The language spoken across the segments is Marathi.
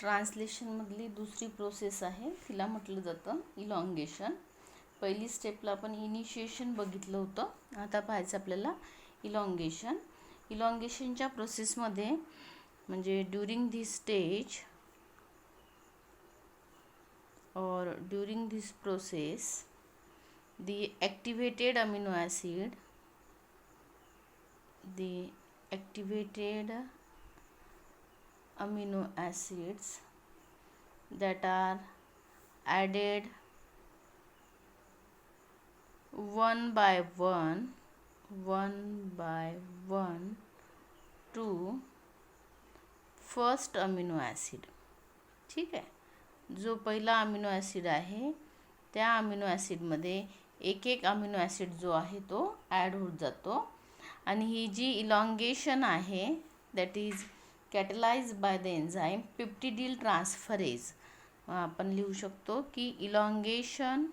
ट्रान्सलेशनमधली दुसरी प्रोसेस आहे, तिला म्हटलं जातं इलॉंगेशन. पहिली स्टेपला आपण इनिशिएशन बघितलं होतं. आता पाहायचं आपल्याला इलॉंगेशन. इलॉंगेशनच्या प्रोसेसमध्ये म्हणजे during this stage or during this process the activated amino acids that are added one by one to first amino acid. ठीक आहे. जो पहिला अमिनो ॲसिड आहे त्या अमिनो ॲसिडमध्ये एक एक अमिनो ॲसिड जो आहे तो ॲड होत जातो. आणि ही जी इलॉंगेशन आहे that is catalyse by the enzyme peptidyl transferase. आपण लिहू शकतो की elongation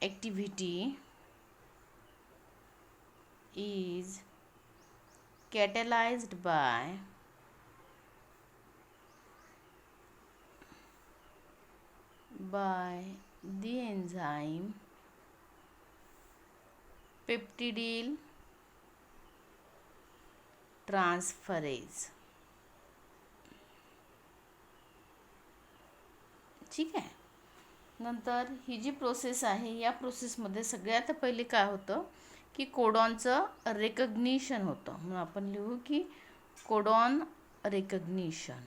activity is catalysed by the enzyme peptidyl transferase. ठीक आहे. नंतर ही जी प्रोसेस आहे या प्रोसेसमध्ये सगळ्यात पहिले काय होतं की कोडॉनचं रेकग्निशन होतं. म्हणून आपण लिहू की कोडॉन रेकग्निशन.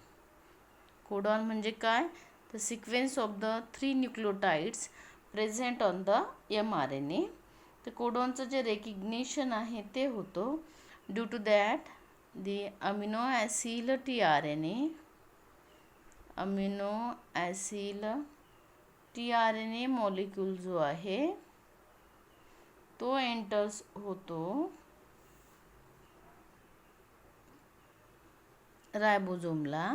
कोडॉन म्हणजे काय? The sequence of the 3 nucleotides present on the mRNA. तर कोडॉनचं जे रेकग्निशन आहे ते होतं. Due to that the amino acyl tRNA molecule जो आहे तो एंटर्स होतो रायबोझोमला.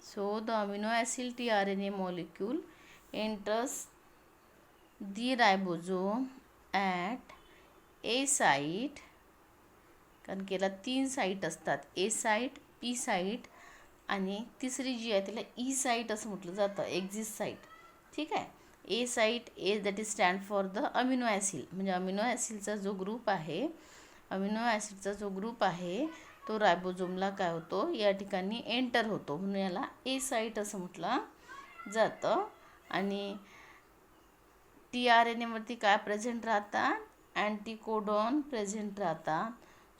So the amino acyl tRNA molecule enters the ribosome at A site. कारण की याला 3 साईट असतात, A साईट, P साईट आणि तिसरी जी आहे त्याला E साईट असं म्हटलं जातं, एक्झिस्ट साईट. ठीक आहे. A site, A that is stand for the amino acid. म्हणजे अमिनो ॲसिडचा जो ग्रुप आहे, अमिनो ॲसिडचा जो ग्रुप आहे तो रायबोझोमला काय होतो या ठिकाणी एंटर होतो. म्हणून याला ए साईट असं म्हटलं जातं. आणि tRNAवरती काय प्रेझेंट राहतात? अँटीकोडॉन प्रेझेंट राहतात.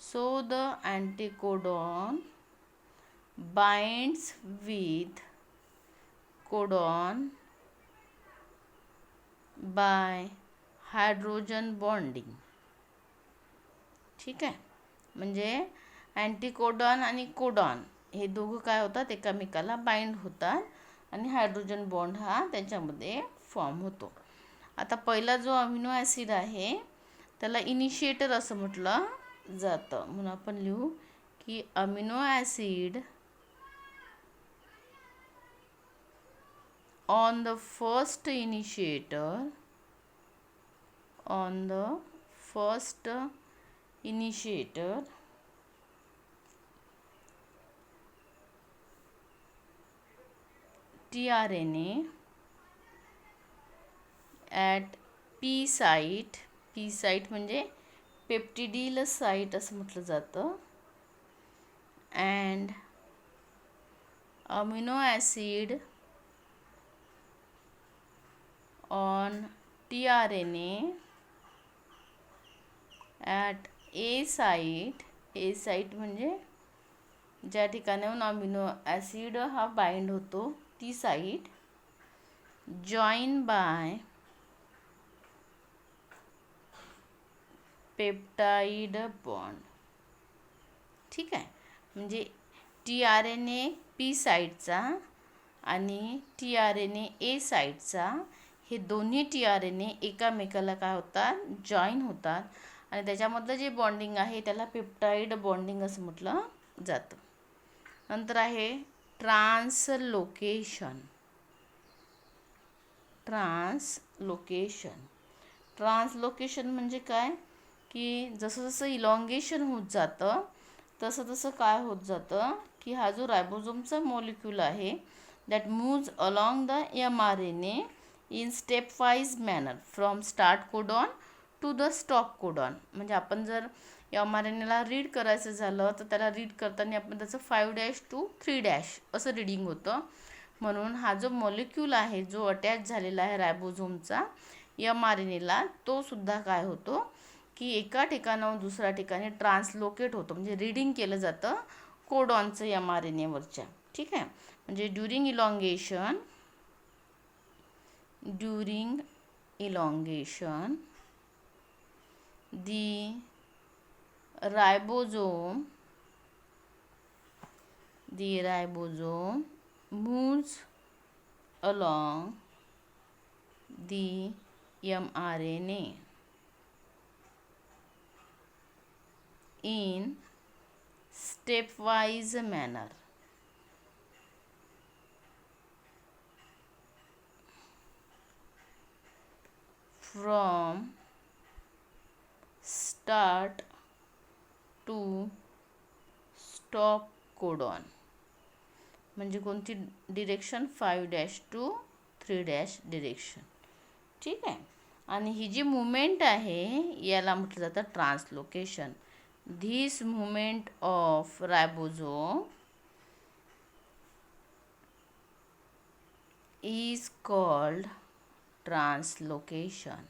So the anticodon binds with codon by hydrogen bonding. ठीक आहे. म्हणजे अँटीकोडॉन आणि कोडॉन हे दोघं काय होतात, एकमेकाला बाइंड होतात आणि हायड्रोजन बॉन्ड हा त्याच्यामध्ये फॉर्म होतो. आता पहिला जो अमिनो ॲसिड आहे त्याला इनिशिएटर असं म्हटलं जातं. म्हणून आपण लिहू की amino acid on the first initiator tRNA at P site म्हणजे पेप्टिडिल साईट असं म्हटलं जातं. And amino acid on tRNA at A site म्हणजे ज्या ठिकाणाहून अमिनो ॲसिड हा बाइंड होतो ती site. Join by peptide bond. ठीक आहे. म्हणजे tRNA P साईटचा आणि tRNA A साईटचा हे दोन्ही tRNA एकामेकाला काय होतात, जॉईन होतात. आणि त्याच्यामधलं जे बॉन्डिंग आहे त्याला पेप्टाइड बॉन्डिंग असं म्हटलं जातं. नंतर आहे ट्रान्सलोकेशन. ट्रान्सलोकेशन म्हणजे काय की जसं जसं इलॉंगेशन होत जातं तसं तसं काय होत जातं की हा जो रायबोझोमचा मॉलिक्यूल आहे that moves along the mRNA in step wise manner from start codon to the stop codon. म्हणजे आपण जर mRNAला रीड करायचं झालं तर त्याला रीड करताना आपण त्याचं 5' to 3' असं रीडिंग होतं. म्हणून हा जो मॉलिक्यूल आहे जो अटॅच झालेला आहे रायबोझोमचा mRNAला तो सुद्धा काय होतो की एका ठिकाणाहून दुसऱ्या ठिकाणी ट्रान्सलोकेट होतं, म्हणजे रीडिंग केलं जातं कोडॉनचं mRNAवरच्या. ठीक आहे. म्हणजे during elongation the ribosome moves along the mRNA in stepwise manner from start to stop codon. म्हणजे कोणती डिरेक्शन 5' to 3' डिरेक्शन. ठीक आहे. आणि ही जी मुवमेंट आहे याला म्हटलं जातं translocation. This movement of ribosome is called translocation.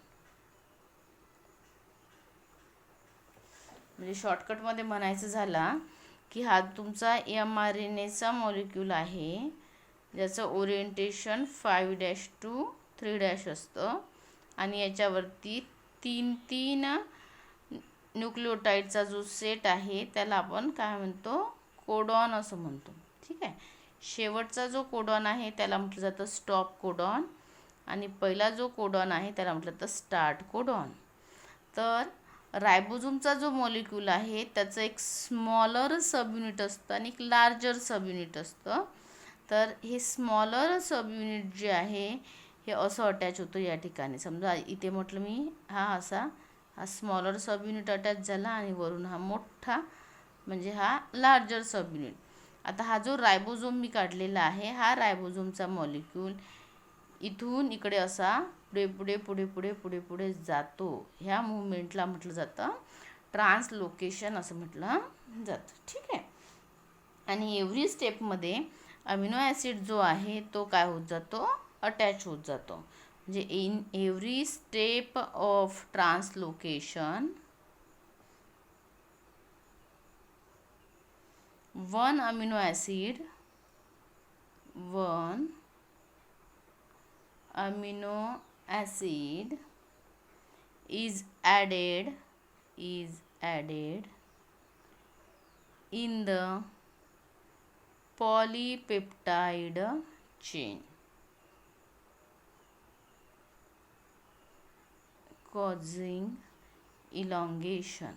म्हणजे शॉर्टकटमध्ये म्हणायचं झाला की हा तुमचा mRNAचा मॉलिक्यूल आहे ज्याचं ओरिएंटेशन 5' to 3' असतं आणि याच्यावरती तीन न्यूक्लिओटाईडचा जो सेट आहे त्याला आपण काय म्हणतो कोडॉन असं म्हणतो. ठीक आहे. शेवटचा जो कोडॉन आहे त्याला म्हटलं जातं स्टॉप कोडॉन आणि पहिला जो कोडॉन आहे त्याला म्हटलं जातं स्टार्ट कोडॉन. तर रायबोझोमचा जो मॉलिक्यूल आहे त्याचं एक स्मॉलर सब युनिट असतं आणि एक लार्जर सब युनिट असतं. तर हे स्मॉलर सब युनिट जे आहे हे असं अटॅच होतं या ठिकाणी. समजा इथे म्हटलं मी हा स्मॉलर सब युनिट अटॅच झाला आणि वरून हा मोठा म्हणजे हा लार्जर सब युनिट. आता हा जो रायबोझोम मी काढलेला आहे हा रायबोझोमचा मॉलिक्यूल इथून इकडे असा पुढे जातो. ह्या मुवमेंटला म्हटलं जातं ट्रान्सलोकेशन असं म्हटलं जातं. ठीक आहे. आणि एव्हरी स्टेपमध्ये अमिनो ॲसिड जो आहे तो काय होत जातो अटॅच होत जातो. म्हणजे in every step of translocation one amino acid is added in the polypeptide chain causing elongation.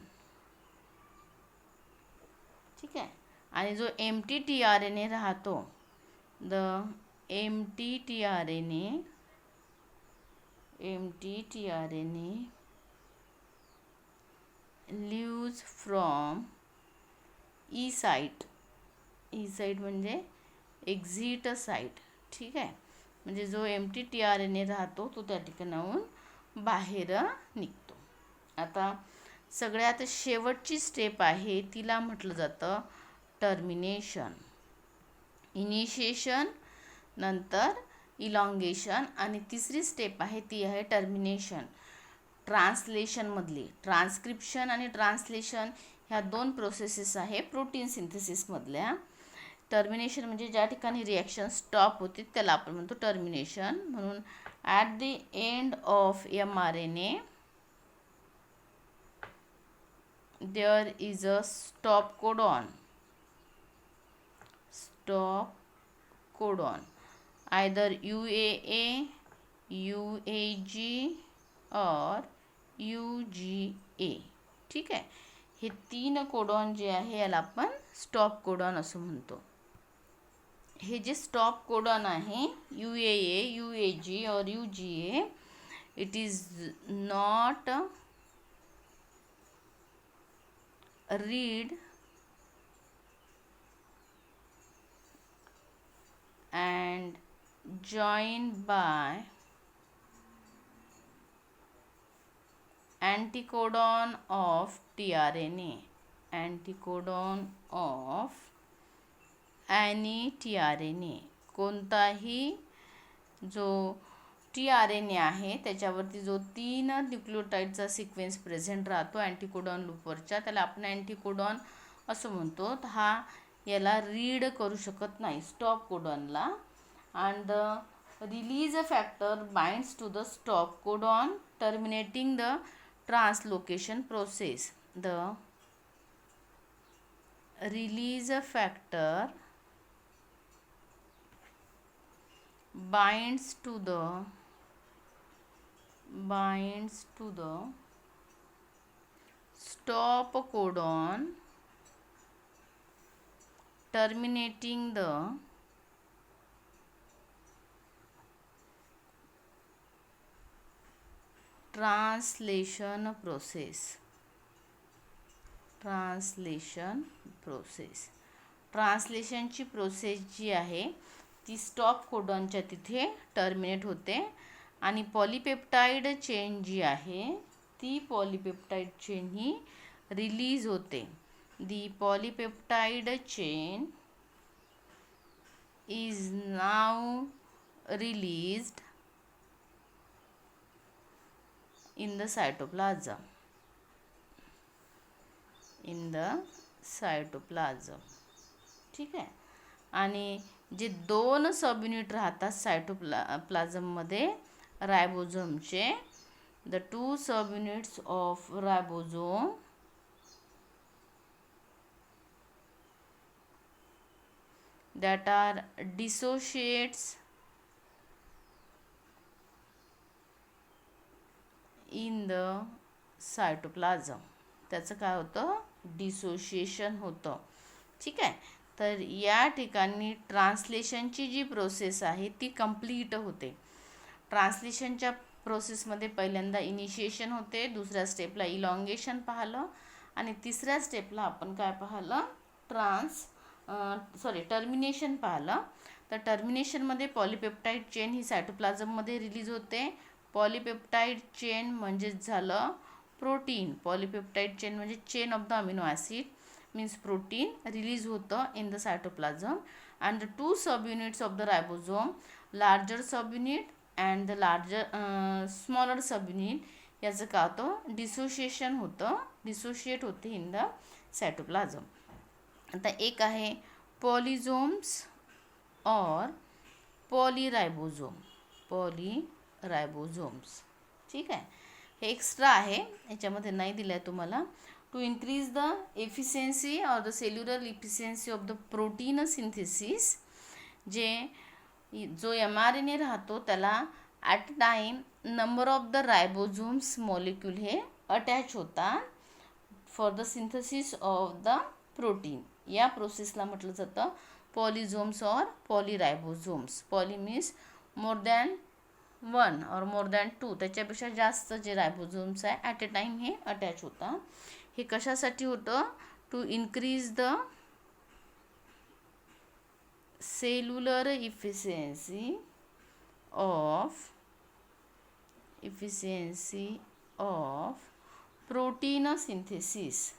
ठीक आहे. आणि जो एम्प्टी tRNA राहतो the empty tRNA leaves from E site म्हणजे एक्झिट साईट. ठीक आहे. म्हणजे जो एम्प्टी tRNA राहतो तो त्या ठिकाणाहून बाहेर निघतो. आता सगळ्यात शेवटची स्टेप आहे तिला म्हटलं जातं टर्मिनेशन. इनिशिएशन नंतर इलॉंगेशन आणि तिसरी स्टेप आहे ती आहे टर्मिनेशन. ट्रान्सलेशनमधली ट्रान्स्क्रिप्शन आणि ट्रान्सलेशन ह्या 2 प्रोसेसेस आहे प्रोटीन सिंथेसिसमधल्या. टर्मिनेशन म्हणजे ज्या ठिकाणी रिॲक्शन स्टॉप होते त्याला आपण म्हणतो टर्मिनेशन. म्हणून at the end of mRNA there is a stop codon either UAA, UAG or UGA. ठीक आहे. हे 3 कोडॉन जे आहे याला आपण स्टॉप कोडॉन असं म्हणतो. हे जे स्टॉप कोडॉन आहे UAA, UAG और UGA it is not read joined by anticodon of tRNA, anticodon of any tRNA. कोणताही जो tRNA आहे त्याच्यावरती जो 3 न्यूक्लियोटाइडचा सिक्वेन्स प्रेझेंट राहतो अँटीकोडॉन लूपवरच्या, त्याला आपण अँटीकोडॉन असं म्हणतो. हा याला रीड करू शकत नाही stop कोडॉनला. and the release factor binds to the stop codon terminating the translocation process. The release factor binds to the stop codon terminating the translation process. ट्रान्सलेशनची प्रोसेस जी आहे ती स्टॉप कोडॉनच्या तिथे टर्मिनेट होते आणि पॉलीपेप्टाइड चेन जी आहे ती पॉलीपेप्टाइड चेन ही रिलीज होते. The polypeptide chain is now released in the cytoplasm. ठीक आहे. आणि जे 2 सब युनिट राहतात सायटोप्लाझममध्ये रायबोझोमचे, the 2 sub units of ribosome that are dissociates in the cytoplasm. त्याचं काय होतं, डिसोशिएशन होतं. ठीक आहे. तर या ठिकाणी ट्रान्सलेशनची जी प्रोसेस आहे ती कंप्लीट होते. ट्रान्सलेशनच्या प्रोसेसमध्ये पहिल्यांदा इनिशिएशन होते, दुसऱ्या स्टेपला इलॉंगेशन पाहिलं आणि तिसऱ्या स्टेपला आपण काय पाहिलं, टर्मिनेशन पाहिलं. तर टर्मिनेशनमध्ये पॉलीपेप्टाइड चेन ही सायटोप्लाझममध्ये रिलीज होते. पॉलीपेप्टाइड चेन म्हणजेच झालं प्रोटीन. पॉलीपेप्टाइड चेन म्हणजे chain of the amino acid means protein release होतं in the cytoplasm. And the 2 sub units of the ribosome, larger sub unit and the smaller sub unit याचं काय होतं, डिसोशिएट होते इन द सायटोप्लाझम. आता एक आहे पॉलिझोम्स और पॉलीरायबोझोम्स. ठीक आहे. हे एक्स्ट्रा आहे, याच्यामध्ये नाही दिलं आहे तुम्हाला. टू इन्क्रीज द एफिशियन्सी और the cellular efficiency of the protein synthesis, जो mRNA राहतो त्याला at time number of the ribosomes molecule हे अटॅच होतात for the synthesis of the protein. या प्रोसेसला म्हटलं जातं पॉलिझोम्स और पॉलीरायबोझोम्स. पॉली मीन्स मोर दॅन 1 और मोर दॅन 2, त्याच्यापेक्षा जास्त जे रायबोझोम्स आहे ॲट अ टाईम हे अटॅच होतात. हे कशासाठी होतं, to increase the cellular efficiency of protein synthesis.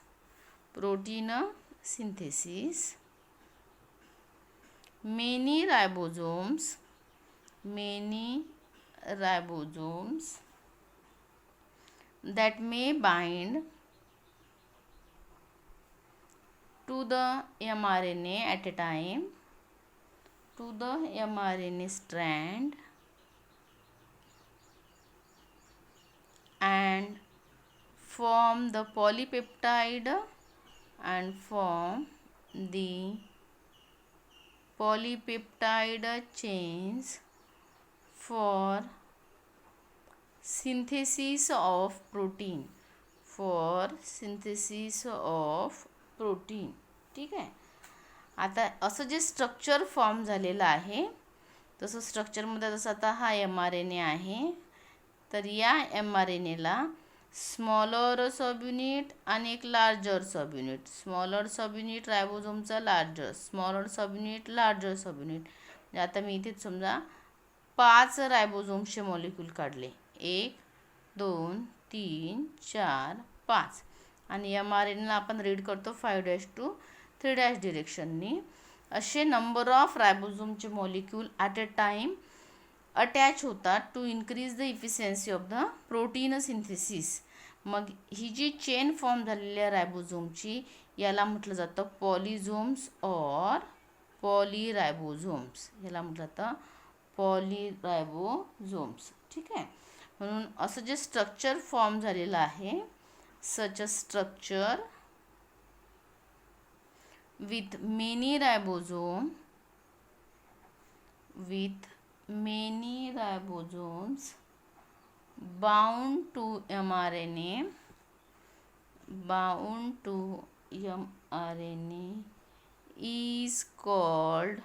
many ribosomes that may bind to the mRNA at a time, to the mRNA strand, and form the polypeptide and form the polypeptide chains for synthesis of protein. ठीक आहे. आता असं जे स्ट्रक्चर फॉर्म झालेलं आहे तसं स्ट्रक्चरमध्ये जसं आता हा mRNA आहे, तर या mRNAला स्मॉलर सब युनिट आणि एक larger sub unit. Smaller sub unit रायबोझोमचा larger, smaller sub unit larger sub unit. आता मी इथे समजा 5 रायबोझोम्सचे मॉलिक्यूल काढले. 1 2 3 4 5 आणि mRNAला आपण रीड करतो 5' to 3' डिरेक्शननी. असे नंबर ऑफ रायबोझोमचे molecule at a time attach होतात to increase the efficiency of the protein synthesis. मग ही जी चेन फॉर्म झालेली आहे रायबोझोमची, याला म्हटलं जातं पॉलिझोम्स और पॉलीरायबोझोम्स. याला म्हटलं जातं पॉलीरायबोझोम्स. ठीक आहे. म्हणून असं जे स्ट्रक्चर फॉर्म झालेलं आहे, such a structure with many ribosomes bound to mRNA is called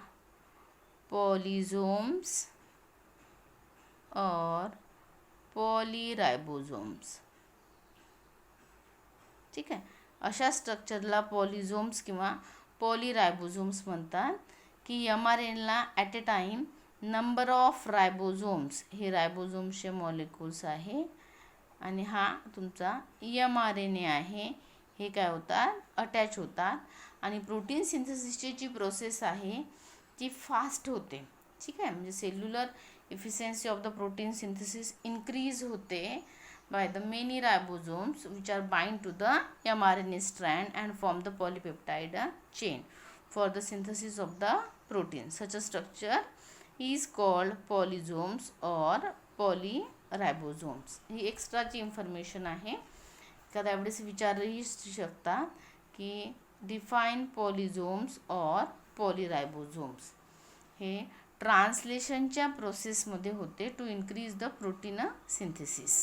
polysomes or polyribosomes. ठीक आहे. अशा स्ट्रक्चरला पॉलिझोम्स किंवा पॉलीरायबोझोम्स म्हणतात की mRNAला at a time number of ribosomes, हे रायबोझोम्सचे मॉलिक्युल्स आहे आणि हा तुमचा mRNA आहे, हे काय होतात अटॅच होतात आणि प्रोटीन सिंथेसिसची जी प्रोसेस आहे ती फास्ट होते. ठीक आहे. म्हणजे cellular efficiency of the protein synthesis increase होते by the many ribosomes which are bind to the mRNA strand and form the polypeptide chain for the synthesis of the protein. Such a structure is called polysomes or polyribosomes. ही एक्स्ट्राची इन्फॉर्मेशन आहे. एखाद्या वेळेस विचारही शकतात की डिफाईन पॉलिझोम्स और पॉलीरायबोझोम्स. हे ट्रान्सलेशनच्या प्रोसेसमध्ये होते to increase the protein synthesis.